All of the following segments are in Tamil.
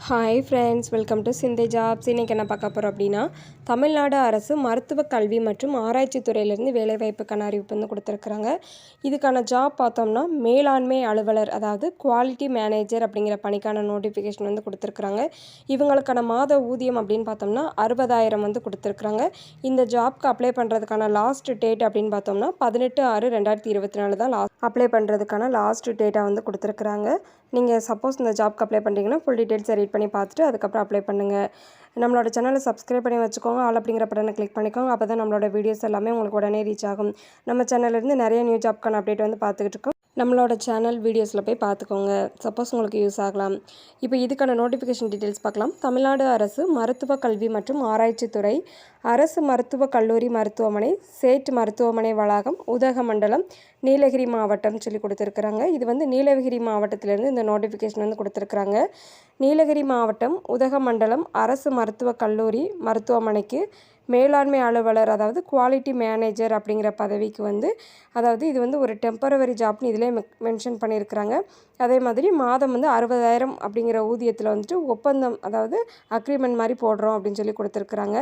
ஹாய் ஃப்ரெண்ட்ஸ், வெல்கம் டு சிந்தை ஜாப்ஸ். இன்றைக்கி என்ன பார்க்க போகிறோம் அப்படின்னா, தமிழ்நாடு அரசு மருத்துவ கல்வி மற்றும் ஆராய்ச்சி துறையிலேருந்து வேலைவாய்ப்புக்கான அறிவிப்பு வந்து கொடுத்துருக்குறாங்க. இதுக்கான ஜாப் பார்த்தோம்னா மேலாண்மை அலுவலர், அதாவது குவாலிட்டி மேனேஜர் அப்படிங்கிற பணிக்கான நோட்டிஃபிகேஷன் வந்து கொடுத்துருக்குறாங்க. இவங்களுக்கான மாத ஊதியம் அப்படின்னு பார்த்தோம்னா 60,000 வந்து கொடுத்துருக்குறாங்க. இந்த ஜாப்க்கு அப்ளை பண்ணுறதுக்கான லாஸ்ட் டேட் அப்படின்னு பார்த்தோம்னா 18/6/2024 தான் அப்ளை பண்ணுறதுக்கான லாஸ்ட் டேட்டாக வந்து கொடுத்துருக்குறாங்க. நீங்கள் சப்போஸ் இந்த ஜாப்க்கு அப்ளை பண்ணுறீங்கன்னா ஃபுல் டீட்டெயில்ஸை ரீட் பண்ணி பார்த்துட்டு அதுக்கப்புறம் அப்ளை பண்ணுங்கள். நம்மளோட சேனலை சப்ஸ்கிரைப் பண்ணி வச்சுக்கோங்க. ஆல் அப்படிங்கிற பட்டனை கிளிக் பண்ணிக்கோங்க. அப்போ தான் நம்மளோட வீடியோஸ் எல்லாமே உங்களுக்கு உடனே ரீச் ஆகும். நம்ம சேனல்லேருந்து நிறைய நியூ ஜாப்க்கான அப்டேட் வந்து பார்த்துக்கிட்டு இருக்கோம். நம்மளோட சேனல் வீடியோஸில் போய் பார்த்துக்கோங்க. சப்போஸ் உங்களுக்கு யூஸ் ஆகலாம். இப்போ இதுக்கான நோட்டிஃபிகேஷன் டீட்டெயில்ஸ் பார்க்கலாம். தமிழ்நாடு அரசு மருத்துவ கல்வி மற்றும் ஆராய்ச்சி துறை, அரசு மருத்துவக் கல்லூரி மருத்துவமனை, சேட் மருத்துவமனை வளாகம், உதகமண்டலம், நீலகிரி மாவட்டம் சொல்லி கொடுத்துருக்குறாங்க. இது வந்து நீலகிரி மாவட்டத்திலேருந்து இந்த நோட்டிஃபிகேஷன் வந்து கொடுத்துருக்குறாங்க. நீலகிரி மாவட்டம் உதகமண்டலம் அரசு மருத்துவக் கல்லூரி மருத்துவமனைக்கு மேலாண்மை அலுவலர், அதாவது குவாலிட்டி மேனேஜர் அப்படிங்கிற பதவிக்கு வந்து, அதாவது இது வந்து ஒரு டெம்பரவரி ஜாப்னு இதிலே மென்ஷன் பண்ணியிருக்கிறாங்க. அதே மாதிரி மாதம் வந்து 60,000 அப்படிங்கிற ஊதியத்தில் வந்துட்டு ஒப்பந்தம், அதாவது அக்ரிமெண்ட் மாதிரி போடுறோம் அப்படின்னு சொல்லி கொடுத்துருக்குறாங்க.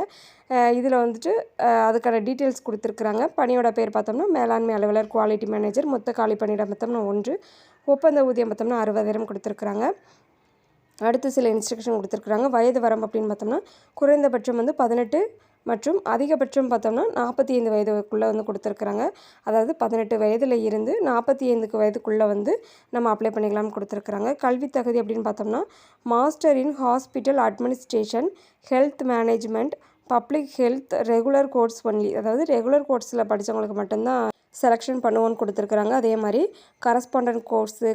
இதில் வந்துட்டு அதுக்கான டீட்டெயில்ஸ் கொடுத்துருக்குறாங்க. பணியோட பேர் பார்த்தோம்னா மேலாண்மை அலுவலர் குவாலிட்டி மேனேஜர். மொத்த காலி பணியிடம் பார்த்தோம்னா 1. ஒப்பந்த ஊதியம் பார்த்தோம்னா 60,000 கொடுத்துருக்குறாங்க. அடுத்து சில இன்ஸ்ட்ரக்ஷன் கொடுத்துருக்குறாங்க. வயது வரம்பு அப்படின்னு பார்த்தோம்னா குறைந்தபட்சம் வந்து 18 மற்றும் அதிகபட்சம் பார்த்தோம்னா 45 வயதுக்குள்ளே வந்து கொடுத்துருக்குறாங்க. அதாவது 18 வயதில் இருந்து 45 வயதுக்குள்ளே வந்து நம்ம அப்ளை பண்ணிக்கலாம்னு கொடுத்துருக்குறாங்க. கல்வி தகுதி அப்படின்னு பார்த்தோம்னா master in hospital administration, health management, public health, regular course only, அதாவது ரெகுலர் கோர்ஸில் படித்தவங்களுக்கு மட்டும்தான் செலெக்ஷன் பண்ணுவோன்னு கொடுத்துருக்குறாங்க. அதே மாதிரி கரஸ்பாண்டன்ட் கோர்ஸு,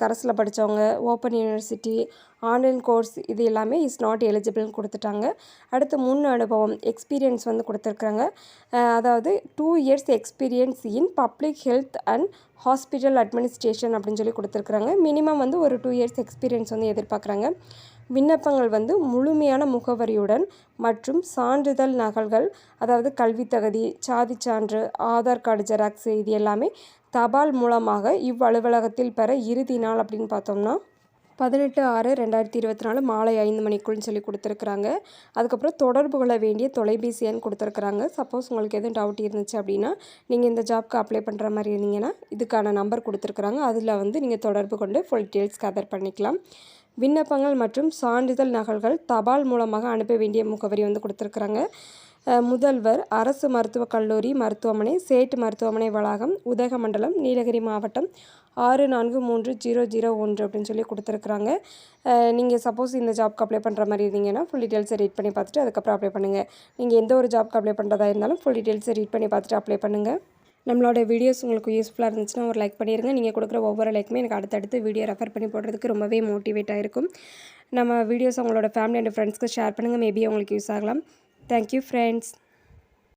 கரஸில் படித்தவங்க, ஓப்பன் யூனிவர்சிட்டி, ஆன்லைன் கோர்ஸ் இது எல்லாமே இஸ் நாட் எலிஜிபிள்னு கொடுத்துட்டாங்க. அடுத்து முன் அனுபவம் எக்ஸ்பீரியன்ஸ் வந்து கொடுத்துருக்குறாங்க. அதாவது 2 years experience in public health and hospital administration அப்படின்னு சொல்லி கொடுத்துருக்குறாங்க. மினிமம் வந்து ஒரு 2 இயர்ஸ் எக்ஸ்பீரியன்ஸ் வந்து எதிர்பார்க்குறாங்க. விண்ணப்பங்கள் வந்து முழுமையான முகவரியுடன் மற்றும் சான்றிதழ் நகல்கள், அதாவது கல்வி தகுதி, சாதி சான்று, ஆதார் கார்டு ஜெராக்ஸு இது எல்லாமே தபால் மூலமாக இவ்வலுவலகத்தில் பெற இறுதி நாள் அப்படின்னு பார்த்தோம்னா 18/6/2024 மாலை 5 மணிக்குள்னு சொல்லி கொடுத்துருக்குறாங்க. அதுக்கப்புறம் தொடர்பு கொள்ள வேண்டிய தொலைபேசி எண் கொடுத்துருக்குறாங்க. சப்போஸ் உங்களுக்கு எதுவும் டவுட் இருந்துச்சு அப்படின்னா நீங்கள் இந்த ஜாப்க்கு அப்ளை பண்ணுற மாதிரி இருந்தீங்கன்னா இதுக்கான நம்பர் கொடுத்துருக்குறாங்க. அதில் வந்து நீங்கள் தொடர்பு கொண்டு ஃபுல் டீட்டெயில்ஸ் கேதர் பண்ணிக்கலாம். விண்ணப்பங்கள் மற்றும் சான்றிதழ் நகல்கள் தபால் மூலமாக அனுப்ப வேண்டிய முகவரி வந்து கொடுத்துருக்குறாங்க. முதல்வர், அரசு மருத்துவக் கல்லூரி மருத்துவமனை, சேட் மருத்துவமனை வளாகம், உதகமண்டலம், நீலகிரி மாவட்டம் 643001 அப்படின்னு சொல்லி கொடுத்துருக்குறாங்க. நீங்கள் சப்போஸ் இந்த ஜாப்க்கு அப்ளை பண்ணுற மாதிரி இருந்தீங்கன்னா ஃபுல் டீட்டெயில்ஸை ரீட் பண்ணி பார்த்துட்டு அதுக்கப்புறம் அப்ளை பண்ணுங்கள். நீங்கள் எந்த ஒரு ஜாப்க்கு அப்ளை பண்ணுறதா இருந்தாலும் ஃபுல் டீட்டெயில்ஸை ரீட் பண்ணி பார்த்துட்டு அப்ளை பண்ணுங்கள். நம்மளோட வீடியோஸ் உங்களுக்கு யூஸ்ஃபுல்லாக இருந்துச்சுன்னா ஒரு லைக் பண்ணிடுங்க. நீங்கள் கொடுக்குற ஒவ்வொரு லைக்குமே எனக்கு அடுத்தடுத்து வீடியோ ரெஃபர் பண்ணி போடுறதுக்கு ரொம்பவே மோட்டிவேட்டாக இருக்கும். நம்ம வீடியோஸ் உங்களோட ஃபேமிலி அண்ட் ஃப்ரெண்ட்ஸ்க்கு ஷேர் பண்ணுங்கள். மேபி உங்களுக்கு யூஸ் ஆகலாம். Thank you friends.